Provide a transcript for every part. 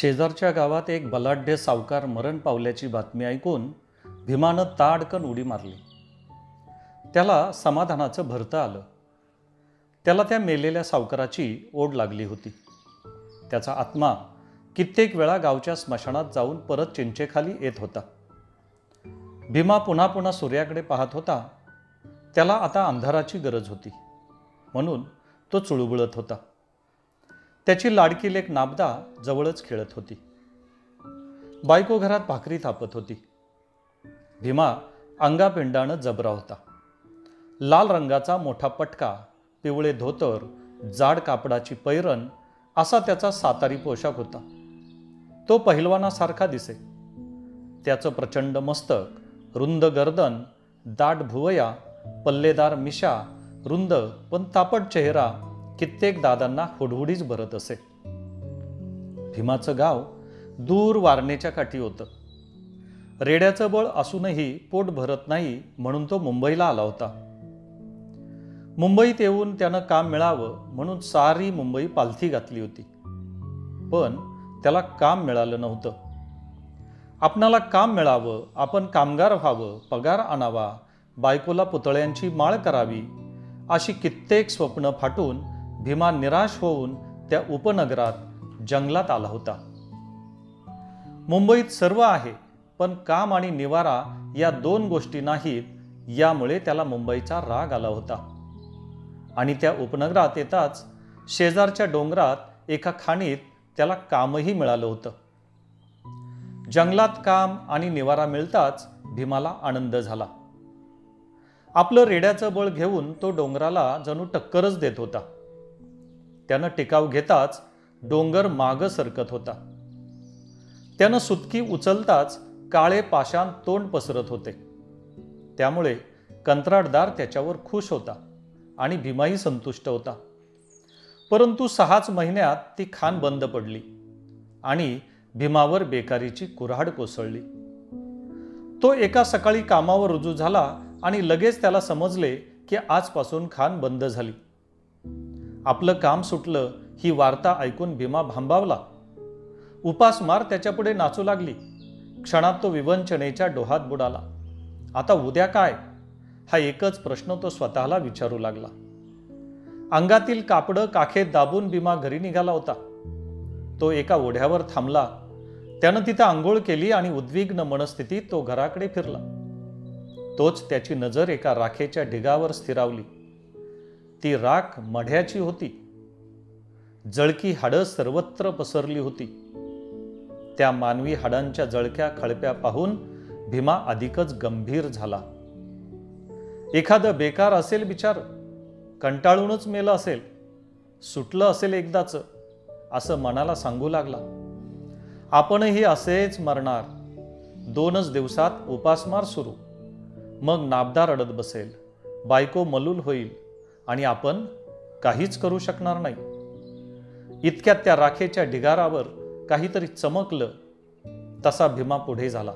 शेजारच्या गावात एक बलाढ्य सावकार मरण पावल्याची बातमी ऐकून भीमानं ताडकन उडी मारली. त्याला समाधानाचं भरतं आलं. त्याला त्या मेलेल्या सावकाराची ओढ लागली होती. त्याचा आत्मा कित्येक वेळा गावच्या स्मशानात जाऊन परत चिंचेखाली येत होता. भीमा पुन्हा पुन्हा सूर्याकडे पाहत होता. त्याला आता अंधाराची गरज होती, म्हणून तो चुळबुळत होता. त्याची लाडकी लेक नाबदा जवळच खेळत होती. बायको घरात भाकरी थापत होती. भीमा अंगापिंडानं जबरा होता. लाल रंगाचा मोठा पटका, पिवळे धोतर, जाड कापडाची पैरण असा त्याचा सातारी पोशाख होता. तो पहिलवानासारखा दिसे. त्याचं प्रचंड मस्तक, रुंद गर्दन, दाट भुवया, पल्लेदार मिशा, रुंद पण तापट चेहरा कित्येक दादांना हुडहुडीच भरत असे. भीमाचं गाव दूर वारणेच्या काठी होतं. रेड्याचं बळ असूनही पोट भरत नाही म्हणून तो मुंबईला आला होता. मुंबईत येऊन त्यानं काम मिळावं म्हणून सारी मुंबई पालथी घातली होती, पण त्याला काम मिळालं नव्हतं. आपणाला काम मिळावं, आपण कामगार व्हावं, पगार आणावा, बायकोला पुतळ्यांची माळ करावी अशी कित्येक स्वप्न फाटून भीमा निराश होऊन त्या उपनगरात जंगलात आला होता. मुंबईत सर्व आहे, पण काम आणि निवारा या दोन गोष्टी नाहीत, यामुळे त्याला मुंबईचा राग आला होता. आणि त्या उपनगरात येताच शेजारच्या डोंगरात एका खाणीत त्याला कामही मिळालं होतं. जंगलात काम आणि निवारा मिळताच भीमाला आनंद झाला. आपलं रेड्याचं बळ घेऊन तो डोंगराला जणू टक्करच देत होता. त्यानं टिकाव घेताच डोंगर मागं सरकत होता. त्यानं सुटकी उचलताच काळे पाषाण तोंड पसरत होते. त्यामुळे कंत्राटदार त्याच्यावर खुश होता आणि भीमाही संतुष्ट होता. परंतु 6च महिन्यात ती खाण बंद पडली आणि भीमावर बेकारीची कुऱ्हाड कोसळली. तो एका सकाळी कामावर रुजू झाला आणि लगेच त्याला समजले की आजपासून खाण बंद झाली. आपलं काम सुटलं ही वार्ता ऐकून भीमा भांबावला. उपासमार त्याच्यापुढे नाचू लागली. क्षणात तो विवंचनेच्या डोहात बुडाला. आता उद्या काय, हा एकच प्रश्न तो स्वतःला विचारू लागला. अंगातील कापडं काखेत दाबून भीमा घरी निघाला होता. तो एका ओढ्यावर थांबला. त्यानं तिथं आंघोळ केली आणि उद्विग्न मनस्थितीत तो घराकडे फिरला. तोच त्याची नजर एका राखेच्या ढिगावर स्थिरावली. ती राख मढ्याची होती. जळकी हाडं सर्वत्र पसरली होती. त्या मानवी हाडांच्या जळक्या खळप्या पाहून भीमा अधिकच गंभीर झाला. एखादं बेकार असेल बिचार, कंटाळूनच मेलं असेल, सुटलं असेल एकदाच, असं मनाला सांगू लागला. आपणही असेच मरणार. 2च दिवसात उपासमार सुरू. मग नाबदा रडत बसेल, बायको मलूल होईल आणि आपण काहीच करू शकणार नाही. इतक्यात त्या राखेच्या ढिगारावर काहीतरी चमकलं. तसा भीमा पुढे झाला.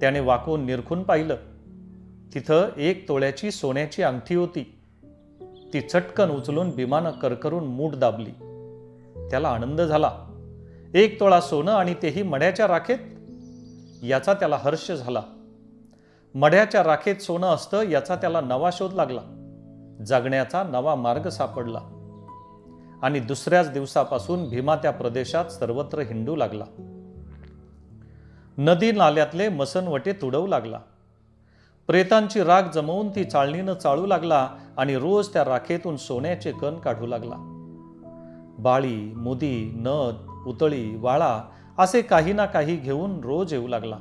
त्याने वाकून निरखून पाहिलं. तिथं 1 तोळ्याची सोन्याची अंगठी होती. ती चटकन उचलून भीमानं करकरून मूठ दाबली. त्याला आनंद झाला. 1 तोळा सोनं आणि तेही मढ्याच्या राखेत, याचा त्याला हर्ष झाला. मढ्याच्या राखेत सोनं असतं याचा त्याला नवा शोध लागला. जगण्याचा नवा मार्ग सापडला आणि दुसऱ्याच दिवसापासून भीमा त्या प्रदेशात सर्वत्र हिंडू लागला. नदी नाल्यातले मसनवटे तुडवू लागला. प्रेतांची राख जमवून ती चाळणीनं चाळू लागला आणि रोज त्या राखेतून सोन्याचे कण काढू लागला. बाळी, मुदी, नद, पुतळी, वाळा असे काही ना काही घेऊन रोज येऊ लागला.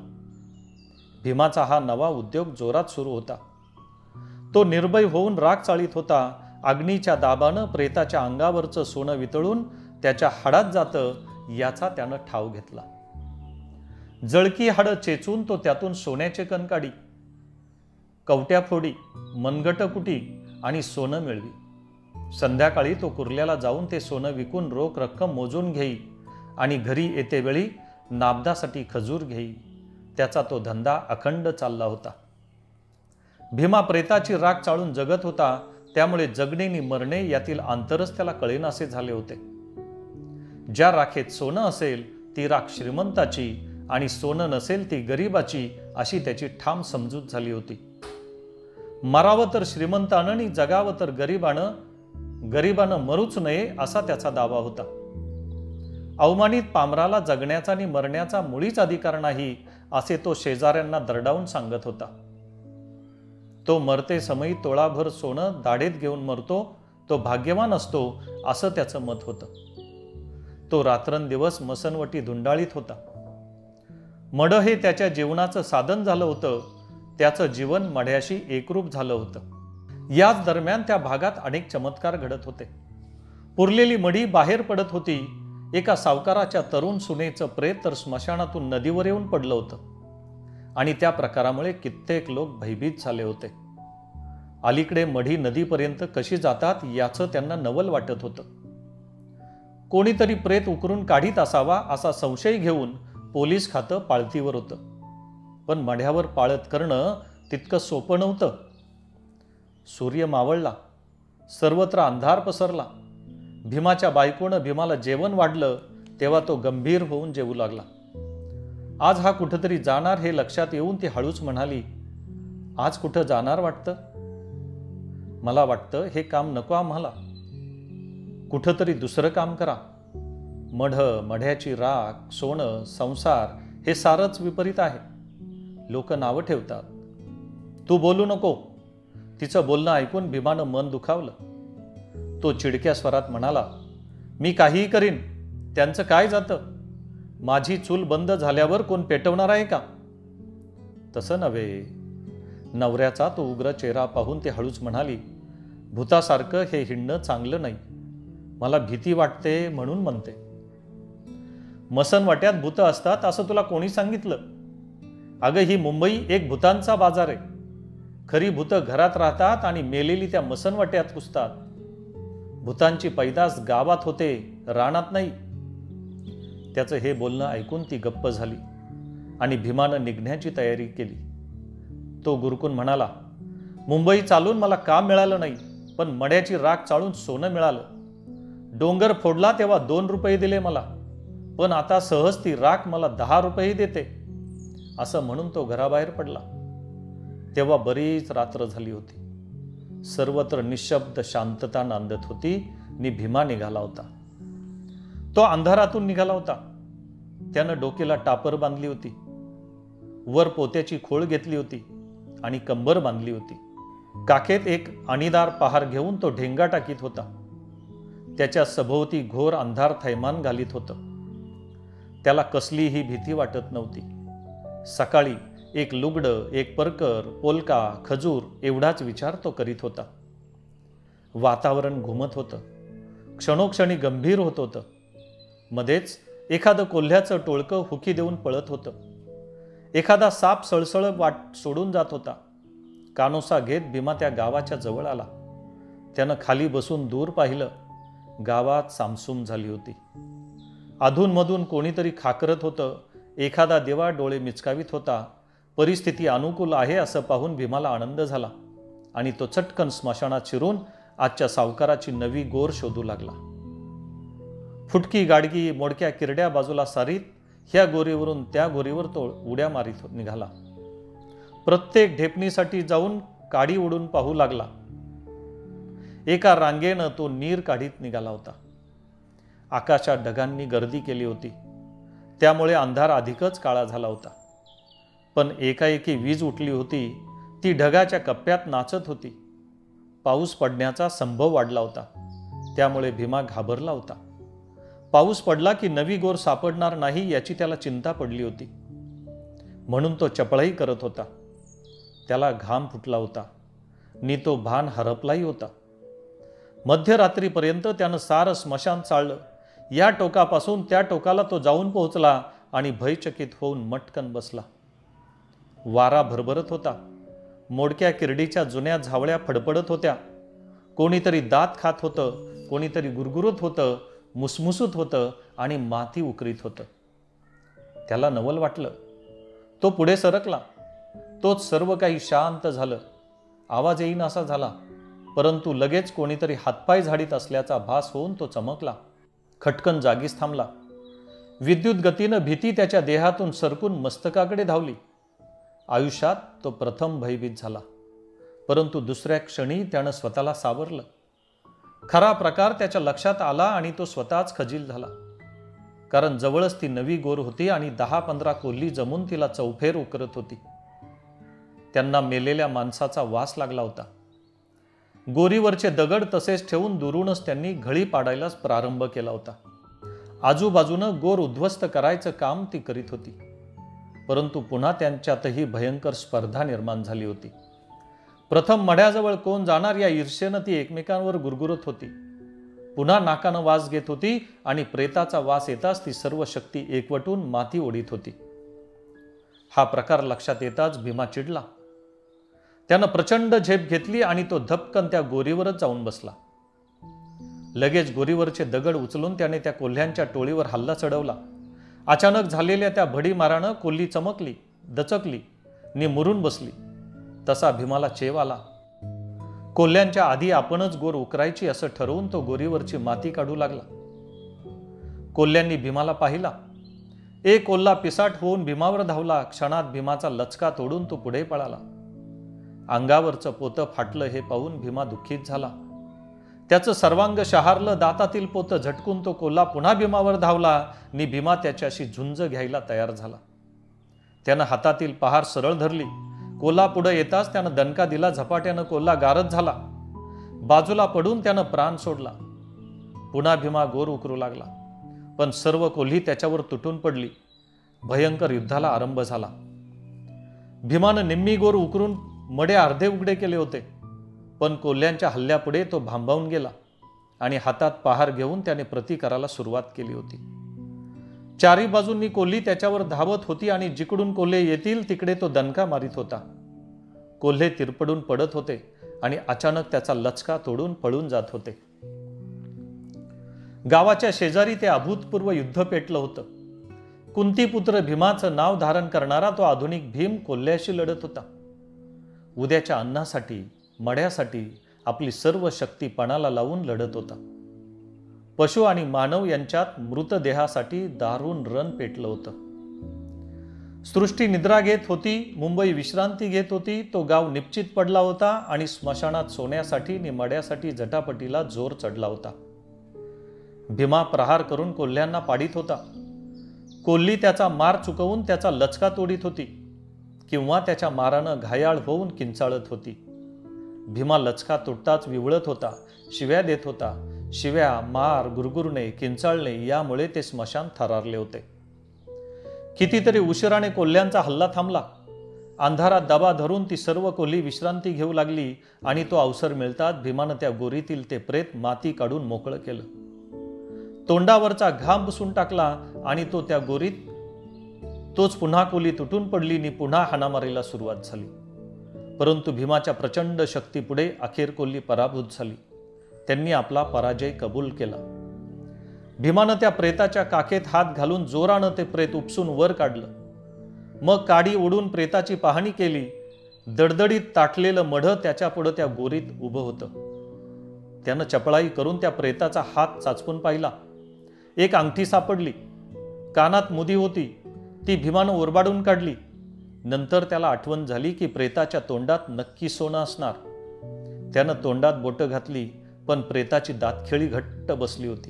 भीमाचा हा नवा उद्योग जोरात सुरू होता. तो निर्भय होऊन राख चाळीत होता. अग्नीच्या दाबानं प्रेताच्या अंगावरचं सोनं वितळून त्याच्या हाडात जातं याचा त्यानं ठाव घेतला. जळकी हाडं चेचून तो त्यातून सोन्याचे कण काढी, कवट्या फोडी, मनगट कुटी आणि सोनं मिळवी. संध्याकाळी तो कुर्ल्याला जाऊन ते सोनं विकून रोख रक्कम मोजून घेई आणि घरी येतेवेळी नाबदासाठी खजूर घेई. त्याचा तो धंदा अखंड चालला होता. भीमा प्रेताची राख चाळून जगत होता. त्यामुळे जगणे आणि मरणे यातील अंतरच त्याला कळेनासे झाले होते. ज्या राखेत सोनं असेल ती राख श्रीमंताची आणि सोनं नसेल ती गरिबाची, अशी त्याची ठाम समजूत झाली होती. मरावं तर श्रीमंतानं आणि जगावं तर गरिबानं मरूच नये, असा त्याचा दावा होता. अवमानित पामराला जगण्याचा आणि मरण्याचा मुळीच अधिकार नाही, असे तो शेजाऱ्यांना दरडावून सांगत होता. तो मरते समयी तोळाभर सोनं दाढेत घेऊन मरतो, तो भाग्यवान असतो, असं त्याचं मत होतं. तो रात्रंदिवस मसनवटी धुंडाळीत होता. मढ हे त्याच्या जीवनाचं साधन झालं होतं. त्याचं जीवन मढ्याशी एकरूप झालं होतं. याच दरम्यान त्या भागात अनेक चमत्कार घडत होते. पुरलेली मढी बाहेर पडत होती. एका सावकाराच्या तरुण सुनेचं प्रेत तर स्मशानातून नदीवर येऊन पडलं होतं आणि त्या प्रकारामुळे कित्येक लोक भयभीत झाले होते. अलीकडे मढी नदीपर्यंत कशी जातात याचं त्यांना नवल वाटत होतं. कोणीतरी प्रेत उकरून काढीत असावा असा संशय घेऊन पोलीस खातं पाळतीवर होतं. पण मढ्यावर पाळत करणं तितकं सोपं नव्हतं. सूर्य मावळला, सर्वत्र अंधार पसरला. भीमाच्या बायकोनं भीमाला जेवण वाढलं तेव्हा तो गंभीर होऊन जेवू लागला. आज हा कुठंतरी जाणार हे लक्षात येऊन ती हळूच म्हणाली, आज कुठं जाणार वाटतं? मला वाटतं हे काम नको आम्हाला. कुठंतरी दुसरं काम करा. मढ्याची राख, सोनं, संसार हे सारंच विपरीत आहे. लोक नावं ठेवतात. तू बोलू नको. तिचं बोलणं ऐकून भीमानं मन दुखावलं. तो चिडक्या स्वरात म्हणाला, मी काहीही करीन, त्यांचं काय जातं? माझी चूल बंद झाल्यावर कोण पेटवणार आहे का? तसं नव्हे. नवऱ्याचा तो उग्र चेहरा पाहून ती हळूच म्हणाली, भूतासारखं हे हिंडणं चांगलं नाही. मला भीती वाटते म्हणून म्हणते. मसनवाट्यात भूतं असतात असं तुला कोणी सांगितलं? अगं, ही मुंबई एक भूतांचा बाजार आहे. खरी भूतं घरात राहतात आणि मेलेली त्या मसनवाट्यात पुसतात. भूतांची पैदास गावात होते, रानात नाही. त्याचं हे बोलणं ऐकून ती गप्प झाली आणि भीमानं निघण्याची तयारी केली. तो गुरकून म्हणाला, मुंबई चालून मला काम मिळालं नाही, पण मड्याची राख चाळून सोनं मिळालं. डोंगर फोडला तेव्हा 2 रुपये दिले मला, पण आता सहज ती राख मला 10 रुपये देते. असं म्हणून तो घराबाहेर पडला. तेव्हा बरीच रात्र झाली होती. सर्वत्र निशब्द शांतता नांदत होती आणि भीमा निघाला होता. तो अंधारातून निघाला होता. त्यानं डोक्याला टापर बांधली होती, वर पोत्याची खोळ घेतली होती आणि कंबर बांधली होती. काखेत एक आणीदार पहार घेऊन तो ढेंगा टाकीत होता. त्याच्या सभोवती घोर अंधार थैमान घालीत होतं. त्याला कसलीही भीती वाटत नव्हती. सकाळी एक लुगडं, एक परकर, पोलका, खजूर एवढाच विचार तो करीत होता. वातावरण घुमत होतं, क्षणोक्षणी गंभीर होत होतं. मध्येच एखादं कोल्ह्याचं टोळकं हुकी देऊन पळत होतं. एखादा साप सळसळ वाट सोडून जात होता. कानोसा घेत भीमा त्या गावाच्या जवळ आला. त्यानं खाली बसून दूर पाहिलं. गावात सामसूम झाली होती. अधूनमधून कोणीतरी खाकरत होतं. एखादा देवा डोळे मिचकावीत होता. परिस्थिती अनुकूल आहे असं पाहून भीमाला आनंद झाला आणि तो चटकन स्मशानात शिरून आजच्या सावकाराची नवी गोर शोधू लागला. फुटकी गाडगी मोडक्या किरड्या बाजूला सारीत ह्या गोरीवरून त्या गोरीवर तो उड्या मारीत निघाला. प्रत्येक ढेपणीसाठी जाऊन काडी उडून पाहू लागला. एका रांगेनं तो नीर काढीत निघाला होता. आकाशात ढगांनी गर्दी केली होती, त्यामुळे अंधार अधिकच काळा झाला होता. पण एकाएकी वीज उठली होती. ती ढगाच्या कप्प्यात नाचत होती. पाऊस पडण्याचा संभव वाढला होता, त्यामुळे भीमा घाबरला होता. पाऊस पडला की नवी गोर सापडणार नाही याची त्याला चिंता पडली होती. म्हणून तो चपळाई करत होता. त्याला घाम फुटला होता नि तो भान हरपलाही होता. मध्यरात्रीपर्यंत त्यानं सारं स्मशान चाळलं. या टोकापासून त्या टोकाला तो जाऊन पोहोचला आणि भयचकित होऊन मटकन बसला. वारा भरभरत होता. मोडक्या किरडीच्या जुन्या झावळ्या फडफडत होत्या. कोणीतरी दात खात होतं, कोणीतरी गुरगुरत होतं, मुसमुसत होतं आणि माती उकरीत होतं. त्याला नवल वाटलं. तो पुढे सरकला. तोच सर्व काही शांत झालं. आवाज येईन असा झाला, परंतु लगेच कोणीतरी हातपाय झाडीत असल्याचा भास होऊन तो चमकला. खटकन जागीच थांबला. विद्युत गतीनं भीती त्याच्या देहातून सरकून मस्तकाकडे धावली. आयुष्यात तो प्रथम भयभीत झाला, परंतु दुसऱ्या क्षणी त्यानं स्वतःला सावरलं. खरा प्रकार त्याच्या लक्षात आला आणि तो स्वतःच खजील झाला. कारण जवळच ती नवी गोर होती आणि 10-15 कोल्ही जमून तिला चौफेर उकरत होती. त्यांना मेलेल्या माणसाचा वास लागला होता. गोरीवरचे दगड तसेच ठेवून दुरूनच त्यांनी घळी पाडायलाच प्रारंभ केला होता. आजूबाजूनं गोर उद्ध्वस्त करायचं काम ती करीत होती. परंतु पुन्हा त्यांच्यातही भयंकर स्पर्धा निर्माण झाली होती. प्रथम मढ्याजवळ कोण जाणार या ईर्ष्येनं ती एकमेकांवर गुरगुरत होती. पुन्हा नाकानं वास घेत होती आणि प्रेताचा वास येताच ती सर्व शक्ती एकवटून माती ओढीत होती. हा प्रकार लक्षात येताच भीमा चिडला. त्यानं प्रचंड झेप घेतली आणि तो धपकन त्या गोरीवरच जाऊन बसला. लगेच गोरीवरचे दगड उचलून त्याने त्या कोल्ह्यांच्या टोळीवर हल्ला चढवला. अचानक झालेल्या त्या भडीमारानं कोल्ही चमकली, दचकली, मुरून बसली. तसा भीमाला चेव आला. कोल्ह्यांच्या आधी आपणच गोर उकरायची असं ठरवून तो गोरीवरची माती काढू लागला. कोल्ह्यांनी भीमाला पाहिला. एक कोल्हा पिसाट होऊन भीमावर धावला. क्षणात भीमाचा लचका तोडून तो पुढे पळाला. अंगावरचं पोतं फाटलं हे पाहून भीमा दुःखीत झाला. त्याचं सर्वांग शहारलं. दातातील पोतं झटकून तो कोल्हा पुन्हा भीमावर धावला आणि भीमा त्याच्याशी झुंज घ्यायला तयार झाला. त्यानं हातातील पहार सरळ धरली. कोल्हा पुढे येताच त्यानं दणका दिला. झपाट्यानं कोल्हा गारद झाला. बाजूला पडून त्यानं प्राण सोडला. पुन्हा भीमा गोर उकरू लागला, पण सर्व कोल्ही त्याच्यावर तुटून पडली. भयंकर युद्धाला आरंभ झाला. भीमानं निम्मी गोर उकरून मडे अर्धे उघडे केले होते, पण कोल्ह्यांच्या हल्ल्यापुढे तो भांबावून गेला आणि हातात पहार घेऊन त्याने प्रतिकाराला सुरुवात केली होती. चारी बाजूंनी कोल्ही त्याच्यावर धावत होती आणि जिकडून कोल्हे येतील तिकडे तो दणका मारित होता. कोल्हे तिरपडून पडत होते आणि अचानक त्याचा लचका तोडून पळून जात होते. गावाच्या शेजारी ते अभूतपूर्व युद्ध पेटलं होतं. कुंतीपुत्र भीमाचं नाव धारण करणारा तो आधुनिक भीम कोल्ह्याशी लढत होता. उद्याच्या अन्नासाठी, मड्यासाठी आपली सर्व शक्ती पणाला लावून लढत होता. पशु आणि मानव यांच्यात मृतदेहासाठी दारुण रण पेटलं होतं. सृष्टी निद्रा घेत होती, मुंबई विश्रांती घेत होती. तो गाव निश्चित पडला होता आणि स्मशानात सोन्यासाठी आणि मड्यासाठी झटापटीला जोर चढला होता. भीमा प्रहार करून कोल्ह्यांना पाडीत होता. कोल्ही त्याचा मार चुकवून त्याचा लचका तोडीत होती किंवा त्याच्या मारानं घायाळ होऊन किंचाळत होती. भीमा लचका तुटताच विवळत होता, शिव्या देत होता. शिव्या, मार, गुरगुरणे, किंचाळणे यामुळे ते स्मशान थरारले होते. कितीतरी उशिराने कोल्ह्यांचा हल्ला थांबला. अंधारात दबा धरून ती सर्व कोल्ही विश्रांती घेऊ लागली आणि तो अवसर मिळताच भीमानं त्या गोरीतील ते प्रेत माती काढून मोकळं केलं. तोंडावरचा घाम पुसून टाकला आणि तो त्या गोरीत तोच पुन्हा कोल्ही तुटून पडली आणि पुन्हा हाणामारीला सुरुवात झाली. परंतु भीमाच्या प्रचंड शक्तीपुढे अखेर कोल्ही पराभूत झाली. त्यांनी आपला पराजय कबूल केला. भीमानं त्या प्रेताच्या काखेत हात घालून जोरानं ते प्रेत उपसून वर काढलं. मग काडी ओढून प्रेताची पाहणी केली. दडदडीत ताटलेलं मढं त्याच्यापुढं त्या गोरीत उभं होतं. त्यानं चपळाई करून त्या प्रेताचा हात चाचपून पाहिला. एक अंगठी सापडली. कानात मुदी होती. ती भीमानं ओरबाडून काढली. नंतर त्याला आठवण झाली की प्रेताच्या तोंडात नक्की सोनं असणार. त्यानं तोंडात बोटं घातली, पण प्रेताची दातखिळी घट्ट बसली होती.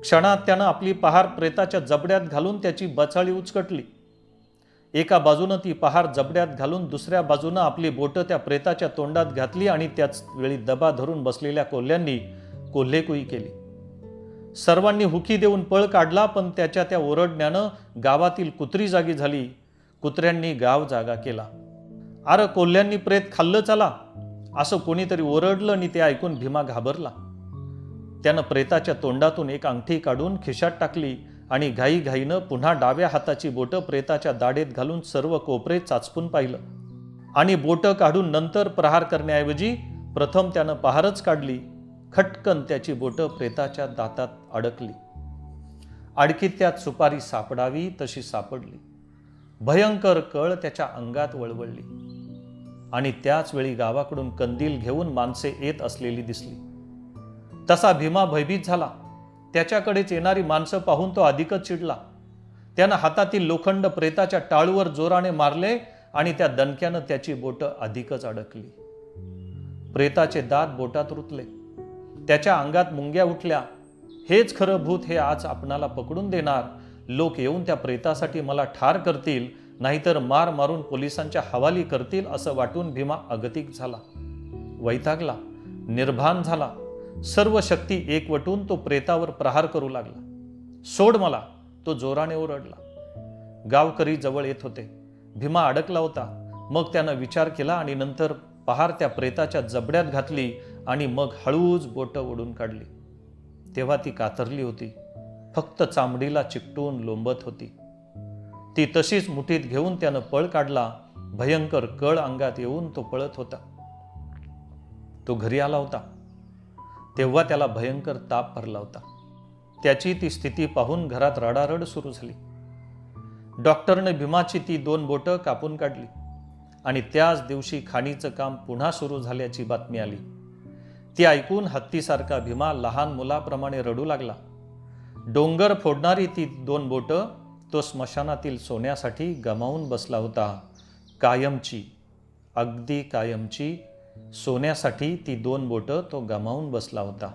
क्षणात त्यानं आपली पहार प्रेताच्या जबड्यात घालून त्याची बचाळी उचकटली. एका बाजूनं ती पहार जबड्यात घालून दुसऱ्या बाजूनं आपली बोटं त्या प्रेताच्या तोंडात घातली आणि त्याच वेळी दबा धरून बसलेल्या कोल्ह्यांनी कोल्हेकुई केली. सर्वांनी हुकी देऊन पळ काढला, पण त्याच्या त्या ओरडण्यानं गावातील कुत्री जागी झाली. कुत्र्यांनी गाव जागा केला. अरे कोल्ह्यांनी प्रेत खाल्लं चला, असं कोणीतरी ओरडलं आणि ते ऐकून भीमा घाबरला. त्यानं प्रेताच्या तोंडातून एक अंगठी काढून खिशात टाकली आणि घाईघाईनं पुन्हा डाव्या हाताची बोटं प्रेताच्या दाढेत घालून सर्व कोपरे चाचपून पाहिलं आणि बोटं काढून नंतर प्रहार करण्याऐवजी प्रथम त्यानं पहारच काढली. खटकन त्याची बोटं प्रेताच्या दातात अडकली. अडकीत त्यात सुपारी सापडावी तशी सापडली. भयंकर कळ त्याच्या अंगात वळवळली आणि त्याच वेळी गावाकडून कंदील घेऊन माणसे येत असलेली दिसली. तसा भीमा भयभीत झाला. त्याच्याकडेच येणारी माणसं पाहून तो अधिकच चिडला. त्यानं हातातील लोखंड प्रेताच्या टाळूवर जोराने मारले आणि त्या दणक्यानं त्याची बोटं अधिकच अडकली. प्रेताचे दात बोटात रुतले. त्याच्या अंगात मुंग्या उठल्या. हेच खरं भूत, हे आज आपणाला पकडून देणार. लोक येऊन त्या प्रेतासाठी मला ठार करतील, नाहीतर मार मारून पोलिसांच्या हवाली करतील असं वाटून भीमा अगतिक झाला. वैतागला, निर्भान झाला. सर्व शक्ती एकवटून तो प्रेतावर प्रहार करू लागला. सोड मला, तो जोराने ओरडला. गावकरी जवळ येत होते. भीमा अडकला होता. मग त्यानं विचार केला आणि नंतर पहार त्या प्रेताच्या जबड्यात घातली आणि मग हळूच बोटं ओढून काढली. तेव्हा ती कातरली होती, फक्त चामडीला चिकटून लोंबत होती. ती तशीच मुठीत घेऊन त्यानं पळ काढला. भयंकर कळ अंगात येऊन तो पळत होता. तो घरी आला होता तेव्हा त्याला भयंकर ताप भरला होता. त्याची ती स्थिती पाहून घरात रडारड सुरू झाली. डॉक्टरने भीमाची ती 2 बोटं कापून काढली आणि त्याच दिवशी खाणीचं काम पुन्हा सुरू झाल्याची बातमी आली. ती ऐकून हत्तीसारखा भीमा लहान मुलाप्रमाणे रडू लागला. डोंगर फोडणारी ती 2 बोटं तो स्मशानातील सोन्यासाठी गमावून बसला होता. कायमची, अगदी कायमची सोन्यासाठी ती 2 बोटं तो गमावून बसला होता.